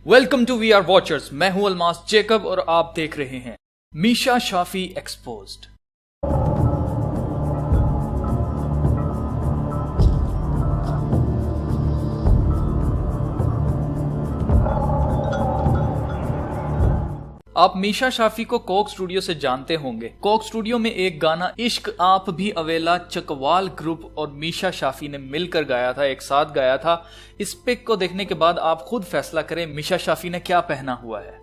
Welcome to we are watchers. मैं हूं Almas Jacob और आप देख रहे हैं मीशा शाफी एक्सपोज्ड। आप मीशा शाफी को कोक स्टूडियो से जानते होंगे। कोक स्टूडियो में एक गाना इश्क आप भी अवेला चकवाल ग्रुप और मीशा शाफी ने मिलकर गाया था, एक साथ गाया था। इस पिक को देखने के बाद आप खुद फैसला करें मीशा शाफी ने क्या पहना हुआ है।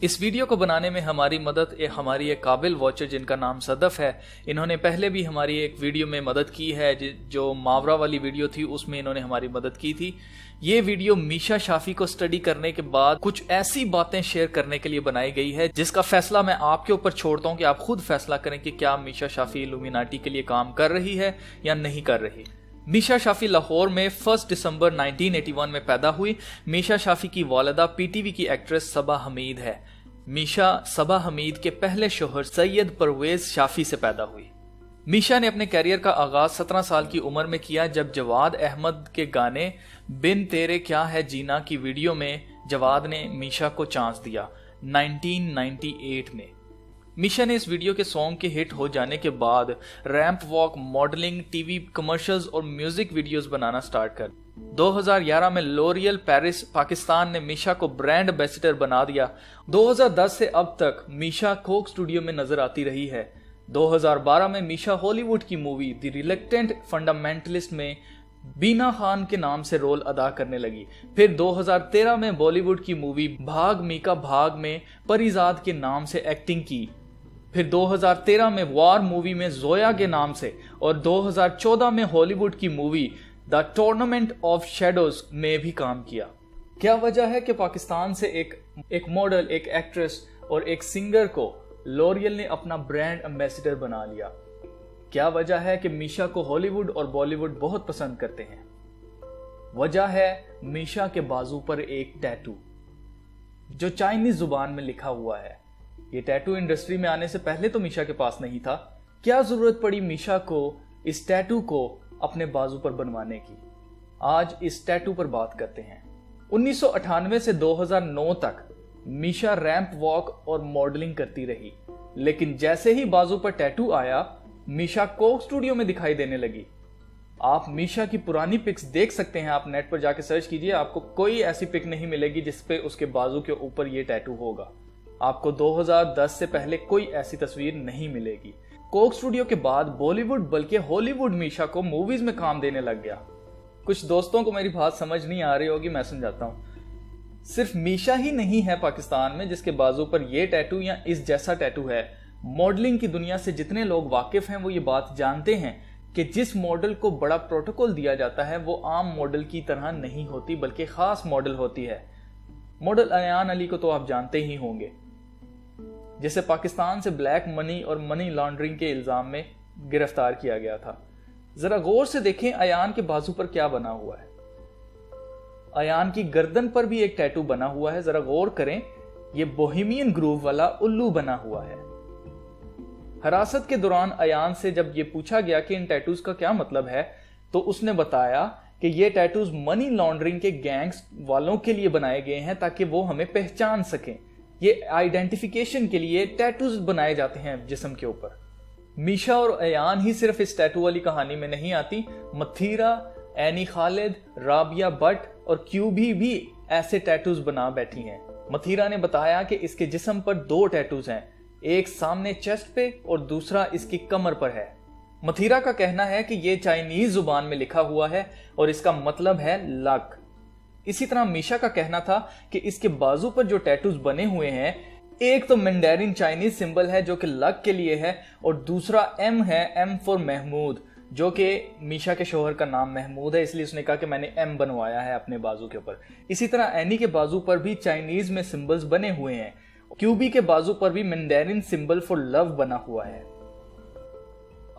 इस वीडियो को बनाने में हमारी मदद हमारी एक काबिल वॉचर जिनका नाम सदफ है। इन्होंने पहले भी हमारी एक वीडियो में मदद की है, जो मावरा वाली वीडियो थी उसमें इन्होंने हमारी मदद की थी। ये वीडियो मीशा शाफी को स्टडी करने के बाद कुछ ऐसी बातें शेयर करने के लिए बनाई गई है जिसका फैसला मैं आपके ऊपर छोड़ता हूं कि आप खुद फैसला करें कि क्या मीशा शाफी इल्यूमिनाटी के लिए काम कर रही है या नहीं कर रही। मीशा शाफी लाहौर में 1 दिसंबर 1981 में पैदा हुई। मीशा शाफी की वालिदा पीटीवी की एक्ट्रेस सबा हमीद है। मीशा सबा हमीद के पहले शोहर सैयद परवेज शाफी से पैदा हुई। मीशा ने अपने कैरियर का आगाज 17 साल की उम्र में किया जब जवाद अहमद के गाने बिन तेरे क्या है जीना की वीडियो में जवाद ने मीशा को चांस दिया 1998 में। मीशा ने इस वीडियो के सॉन्ग के हिट हो जाने के बाद ramp walk, modelling, TV commercials और म्यूजिक वीडियोस बनाना स्टार्ट कर 2011 में लोरियल पेरिस पाकिस्तान ने मीशा को ब्रांड एम्बेसडर बना दिया। 2010 से अब तक मीशा कोक स्टूडियो में नजर आती रही है। 2012 में मीशा हॉलीवुड की मूवी द रिलक्टेंट फंडामेंटलिस्ट में बीना खान के नाम से रोल अदा करने लगी। फिर 2013 में बॉलीवुड की मूवी भाग मीका भाग में परिजाद के नाम से एक्टिंग की। फिर 2013 में वार मूवी में जोया के नाम से और 2014 में हॉलीवुड की movie the tournament of shadows में भी काम किया। क्या वजह है कि पाकिस्तान से एक मॉडल, एक एक्ट्रेस और एक सिंगर को लोरियल ने अपना ब्रांड एम्बेसडर बना लिया? क्या वजह है कि मीशा को हॉलीवुड और बॉलीवुड बहुत पसंद करते हैं? वजह है मीशा के बाजू पर एक टैटू जो चाइनीज जुबान में लिखा हुआ है। ये टैटू इंडस्ट्री में आने से पहले तो मीशा के पास नहीं था। क्या जरूरत पड़ी मीशा को इस टैटू को अपने बाजू पर बनवाने की? आज इस टैटू पर बात करते हैं। 1998 से 2009 तक मीशा रैंप वॉक और मॉडलिंग करती रही, लेकिन जैसे ही बाजू पर टैटू आया मीशा कोक स्टूडियो में दिखाई देने लगी। आप मीशा की पुरानी पिक्स देख सकते हैं, आप नेट पर जाके सर्च कीजिए, आपको कोई ऐसी पिक नहीं मिलेगी जिसपे उसके बाजू के ऊपर ये टैटू होगा। आपको 2010 से पहले कोई ऐसी तस्वीर नहीं मिलेगी। कोक स्टूडियो के बाद बॉलीवुड बल्कि हॉलीवुड मीशा को मूवीज में काम देने लग गया। कुछ दोस्तों को मेरी बात समझ नहीं आ रही होगी, मैं समझाता हूं। सिर्फ मीशा ही नहीं है पाकिस्तान में जिसके बाजू पर यह टैटू या इस जैसा टैटू है। मॉडलिंग की दुनिया से जितने लोग वाकिफ हैं वो ये बात जानते हैं कि जिस मॉडल को बड़ा प्रोटोकॉल दिया जाता है वो आम मॉडल की तरह नहीं होती बल्कि खास मॉडल होती है। मॉडल अयान अली को तो आप जानते ही होंगे, जिसे पाकिस्तान से ब्लैक मनी और मनी लॉन्ड्रिंग के इल्जाम में गिरफ्तार किया गया था। जरा गौर से देखें अयान के बाजू पर क्या बना हुआ है। अयान की गर्दन पर भी एक टैटू बना हुआ है, जरा गौर करें, यह बोहेमियन ग्रूव वाला उल्लू बना हुआ है। हिरासत के दौरान अयान से जब यह पूछा गया कि इन टैटूज का क्या मतलब है तो उसने बताया कि ये टैटूज मनी लॉन्ड्रिंग के गैंग्स वालों के लिए बनाए गए हैं ताकि वो हमें पहचान सकें। ये आइडेंटिफिकेशन के लिए टैटूज बनाए जाते हैं जिस्म के ऊपर। मीशा और अयान ही सिर्फ इस टैटू वाली कहानी में नहीं आती, मथीरा, एनी खालिद, राबिया भट्ट और क्यूबी भी ऐसे टैटूज बना बैठी हैं। मथीरा ने बताया कि इसके जिस्म पर 2 टैटूज हैं, एक सामने चेस्ट पे और दूसरा इसकी कमर पर है। मथीरा का कहना है कि यह चाइनीज जुबान में लिखा हुआ है और इसका मतलब है लक। इसी तरह मीशा का कहना था कि इसके बाजू पर जो टैटूज बने हुए हैं, एक तो मैंडेरिन चाइनीज सिंबल है जो कि लक के लिए है और दूसरा एम है, एम फॉर महमूद, जो कि मीशा के शोहर का नाम महमूद है, इसलिए उसने कहा कि मैंने एम बनवाया है अपने बाजू के ऊपर। इसी तरह एनी के बाजू पर भी चाइनीज में सिंबल्स बने हुए हैं। क्यूबी के बाजू पर भी मैंडेरिन सिंबल फॉर लव बना हुआ है।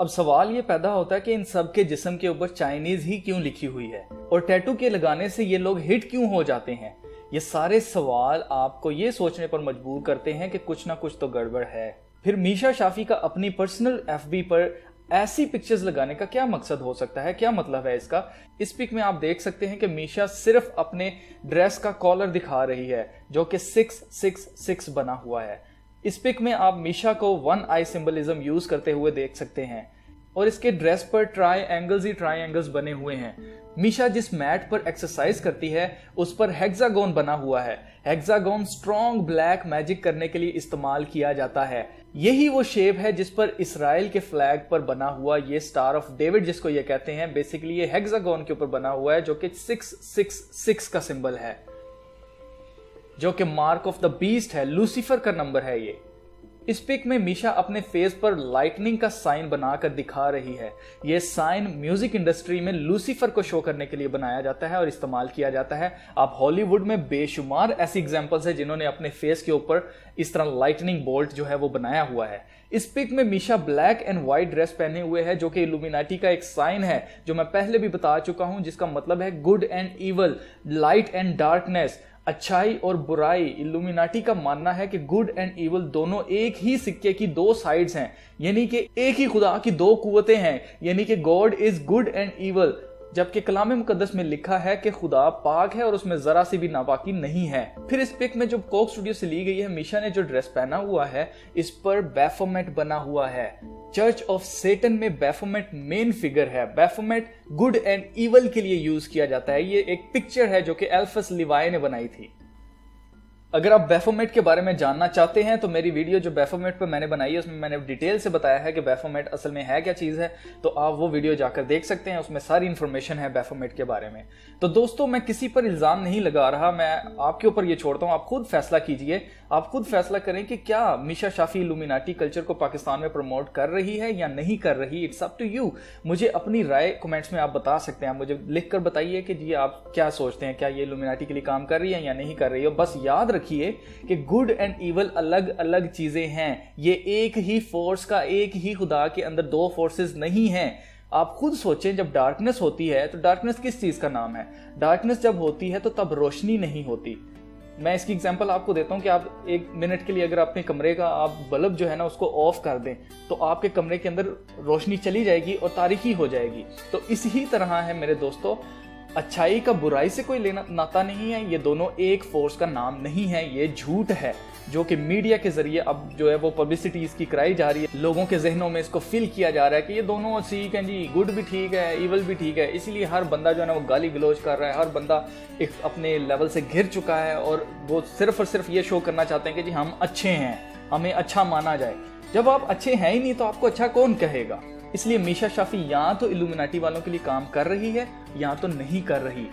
अब सवाल ये पैदा होता है कि इन सब के जिस्म के ऊपर चाइनीज ही क्यों लिखी हुई है और टैटू के लगाने से ये लोग हिट क्यों हो जाते हैं? ये सारे सवाल आपको ये सोचने पर मजबूर करते हैं कि कुछ ना कुछ तो गड़बड़ है। फिर मीशा शाफी का अपनी पर्सनल एफबी पर ऐसी पिक्चर्स लगाने का क्या मकसद हो सकता है, क्या मतलब है इसका? इस पिक में आप देख सकते हैं कि मीशा सिर्फ अपने ड्रेस का कॉलर दिखा रही है जो कि 666 बना हुआ है। इस पिक में आप मीशा को वन आई सिंबलिज्म यूज करते हुए देख सकते हैं और इसके ड्रेस पर ट्रायंगल्स बने हुए हैं। मीशा जिस मैट पर एक्सरसाइज करती है उस पर हेक्सागोन बना हुआ है। हेक्सागोन स्ट्रॉन्ग ब्लैक मैजिक करने के लिए इस्तेमाल किया जाता है। यही वो शेप है जिस पर इसराइल के फ्लैग पर बना हुआ ये स्टार ऑफ डेविड जिसको ये कहते हैं, बेसिकली ये हेक्सागोन के ऊपर बना हुआ है जो कि 666 का सिंबल है, जो कि मार्क ऑफ द बीस्ट है, लूसीफर का नंबर है ये। इस पिक में मीशा अपने फेस पर लाइटनिंग का साइन बनाकर दिखा रही है। यह साइन म्यूजिक इंडस्ट्री में लूसीफर को शो करने के लिए बनाया जाता है और इस्तेमाल किया जाता है। आप हॉलीवुड में बेशुमार ऐसी एग्जांपल्स है जिन्होंने अपने फेस के ऊपर इस तरह लाइटनिंग बोल्ट जो है वो बनाया हुआ है। इस पिक में Meesha black and white dress पहने हुए है जो कि इल्यूमिनाटी का एक साइन है जो मैं पहले भी बता चुका हूं, जिसका मतलब है good and evil, light and darkness, अच्छाई और बुराई। इल्यूमिनाटी का मानना है कि गुड एंड इवल दोनों एक ही सिक्के की दो साइड्स हैं, यानी कि एक ही खुदा की दो कुव्वतें हैं, यानी कि God is good and evil. जबकि कलाम मुकद्दस में लिखा है कि खुदा पाक है और उसमें जरा सी भी नापाकी नहीं है। फिर इस पिक में जो कोक स्टूडियो से ली गई है, मीशा ने जो ड्रेस पहना हुआ है इस पर बैफोमेट बना हुआ है। चर्च ऑफ सेटन में बैफोमेट मेन फिगर है। बैफोमेट गुड एंड इवल के लिए यूज किया जाता है। ये एक पिक्चर है जो कि एल्फस लिवाई ने बनाई थी। अगर आप बैफोमेट के बारे में जानना चाहते हैं तो मेरी वीडियो जो बैफोमेट पर मैंने बनाई है उसमें मैंने डिटेल से बताया है कि बैफोमेट असल में है क्या चीज़ है, तो आप वो वीडियो जाकर देख सकते हैं, उसमें सारी इन्फॉर्मेशन है बैफोमेट के बारे में। तो दोस्तों, मैं किसी पर इल्ज़ाम नहीं लगा रहा, मैं आपके ऊपर ये छोड़ता हूँ, आप खुद फैसला कीजिए, आप खुद फैसला करें कि क्या मीशा शाफी इल्यूमिनाटी कल्चर को पाकिस्तान में प्रमोट कर रही है या नहीं कर रही। It's up to you. मुझे अपनी राय कमेंट्स में आप बता सकते हैं, आप मुझे लिख कर बताइए कि जी आप क्या सोचते हैं, क्या ये इल्यूमिनाटी के लिए काम कर रही है या नहीं कर रही है। बस याद रखिए कि गुड एंड इवल अलग अलग चीजें हैं, ये एक ही फोर्स का, एक ही खुदा के अंदर दो फोर्सेस नहीं हैं। आप खुद सोचें, जब डार्कनेस होती है तो डार्कनेस किस चीज का नाम है? डार्कनेस जब होती है तो तब रोशनी नहीं होती। मैं इसकी एग्जांपल आपको देता हूं कि आप एक मिनट के लिए अगर अपने कमरे का आप बल्ब जो है ना उसको ऑफ कर दें तो आपके कमरे के अंदर रोशनी चली जाएगी और तारीकी हो जाएगी। तो इसी तरह है मेरे दोस्तों, अच्छाई का बुराई से कोई लेना नाता नहीं है, ये दोनों एक फोर्स का नाम नहीं है, ये झूठ है जो कि मीडिया के जरिए अब जो है वो पब्लिसिटी इसकी कराई जा रही है। लोगों के जहनों में इसको फिल किया जा रहा है कि ये दोनों ठीक हैं जी, गुड भी ठीक है, इवल भी ठीक है। इसीलिए हर बंदा जो है ना वो गाली गलौज कर रहा है, हर बंदा एक अपने लेवल से घिर चुका है और वो सिर्फ और सिर्फ ये शो करना चाहते हैं कि जी हम अच्छे हैं, हमें अच्छा माना जाए। जब आप अच्छे हैं ही नहीं तो आपको अच्छा कौन कहेगा? इसलिए मीशा शाफी या तो इल्यूमिनाटी वालों के लिए काम कर रही है या तो नहीं कर रही।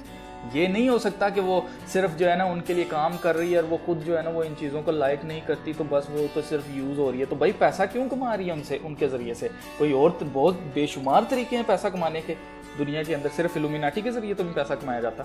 ये नहीं हो सकता कि वो सिर्फ जो है ना उनके लिए काम कर रही है और वो खुद जो है ना वो इन चीज़ों को लाइक नहीं करती तो बस वो तो सिर्फ यूज़ हो रही है। तो भाई पैसा क्यों कमा रही है उनसे, उनके ज़रिए से? कोई और बहुत बेशुमार तरीके हैं पैसा कमाने के दुनिया के अंदर, सिर्फ इल्यूमिनाटी के ज़रिए तो भी पैसा कमाया जाता।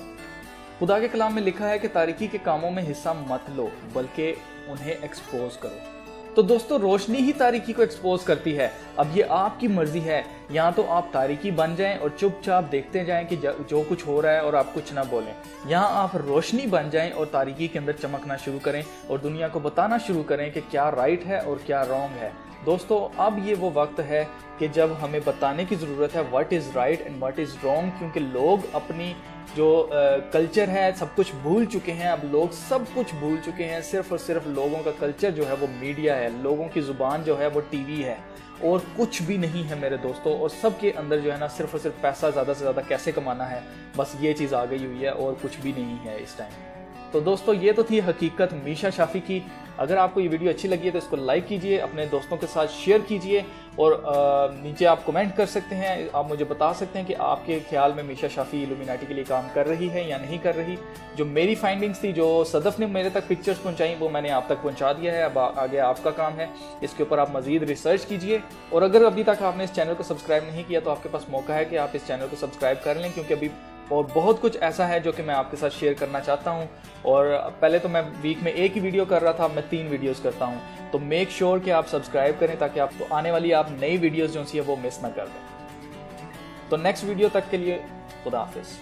खुदा के कलाम में लिखा है कि तारीकी के कामों में हिस्सा मत लो बल्कि उन्हें एक्सपोज करो। तो दोस्तों, रोशनी ही तारीकी को एक्सपोज करती है। अब ये आपकी मर्जी है, या तो आप तारीकी बन जाएं और चुपचाप देखते जाएं कि जो कुछ हो रहा है और आप कुछ ना बोलें, या आप रोशनी बन जाएं और तारीकी के अंदर चमकना शुरू करें और दुनिया को बताना शुरू करें कि क्या राइट है और क्या रॉन्ग है। दोस्तों, अब ये वो वक्त है कि जब हमें बताने की ज़रूरत है what is right and what is wrong, क्योंकि लोग अपनी जो कल्चर है सब कुछ भूल चुके हैं। अब लोग सब कुछ भूल चुके हैं, सिर्फ और सिर्फ लोगों का कल्चर जो है वो मीडिया है, लोगों की ज़ुबान जो है वो टीवी है और कुछ भी नहीं है मेरे दोस्तों। और सबके अंदर जो है ना सिर्फ और सिर्फ पैसा ज़्यादा से ज़्यादा कैसे कमाना है, बस ये चीज़ आ गई हुई है और कुछ भी नहीं है इस टाइम। तो दोस्तों, ये तो थी हकीकत मीशा शाफी की। अगर आपको ये वीडियो अच्छी लगी है तो इसको लाइक कीजिए, अपने दोस्तों के साथ शेयर कीजिए और नीचे आप कमेंट कर सकते हैं, आप मुझे बता सकते हैं कि आपके ख्याल में मीशा शाफी इल्यूमिनाटी के लिए काम कर रही है या नहीं कर रही। जो मेरी फाइंडिंग्स थी, जो सदफ ने मेरे तक पिक्चर्स पहुंचाई, वो मैंने आप तक पहुंचा दिया है। अब आगे आपका काम है, इसके ऊपर आप मजीद रिसर्च कीजिए। और अगर अभी तक आपने इस चैनल को सब्सक्राइब नहीं किया तो आपके पास मौका है कि आप इस चैनल को सब्सक्राइब कर लें, क्योंकि अभी और बहुत कुछ ऐसा है जो कि मैं आपके साथ शेयर करना चाहता हूं। और पहले तो मैं वीक में एक ही वीडियो कर रहा था, अब मैं 3 वीडियोस करता हूं। तो मेक श्योर कि आप सब्सक्राइब करें ताकि आपको आने वाली आप नई वीडियोस जो सी है वो मिस ना कर दें। तो नेक्स्ट वीडियो तक के लिए खुदा हाफिज़।